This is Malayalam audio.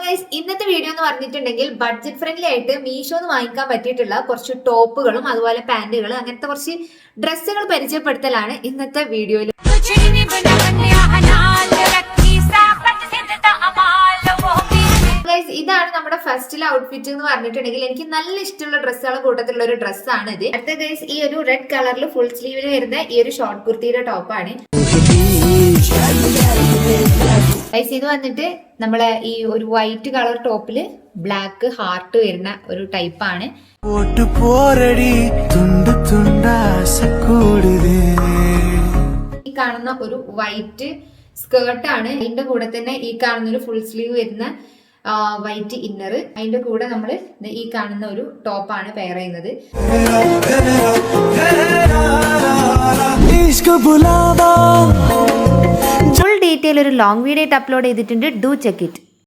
ഗൈസ് ഇന്നത്തെ വീഡിയോ എന്ന് പറഞ്ഞിട്ടുണ്ടെങ്കിൽ ബഡ്ജറ്റ് ഫ്രണ്ട്ലി ആയിട്ട് മീഷോന്ന് വാങ്ങിക്കാൻ പറ്റിയിട്ടുള്ള കുറച്ച് ടോപ്പുകളും അതുപോലെ പാന്റുകൾ അങ്ങനത്തെ കുറച്ച് ഡ്രസ്സുകൾ പരിചയപ്പെടുത്തലാണ് ഇന്നത്തെ വീഡിയോയിൽ. ഇതാണ് നമ്മുടെ ഫസ്റ്റിലെ ഔട്ട്ഫിറ്റ് എന്ന് പറഞ്ഞിട്ടുണ്ടെങ്കിൽ എനിക്ക് നല്ല ഇഷ്ടമുള്ള ഡ്രസ്സുകളുടെ കൂട്ടത്തിലുള്ള ഒരു ഡ്രസ്സാണ് ഇത്. അടുത്ത ഗൈസ് ഈ ഒരു റെഡ് കളറിൽ ഫുൾ സ്ലീവിൽ വരുന്ന ഈ ഒരു ഷോർട്ട് കുർത്തിയുടെ ടോപ്പാണ്. ഗൈസ് ഇത് വന്നിട്ട് നമ്മളെ ഈ ഒരു വൈറ്റ് കളർ ടോപ്പില് ബ്ലാക്ക് ഹാർട്ട് വരുന്ന ഒരു ടൈപ്പാണ്. ഈ കാണുന്ന ഒരു വൈറ്റ് സ്കേർട്ടാണ്. അതിന്റെ കൂടെ തന്നെ ഈ കാണുന്ന ഒരു ഫുൾ സ്ലീവ് വരുന്ന വൈറ്റ് ഇന്നർ, അതിന്റെ കൂടെ നമ്മൾ ഈ കാണുന്ന ഒരു ടോപ്പാണ് പെയർ ചെയ്യുന്നത്. ഫുൾ ഡീറ്റെയിൽ ഒരു ലോങ് വീഡിയോ അപ്ലോഡ് ചെയ്തിട്ടുണ്ട്. Do check it.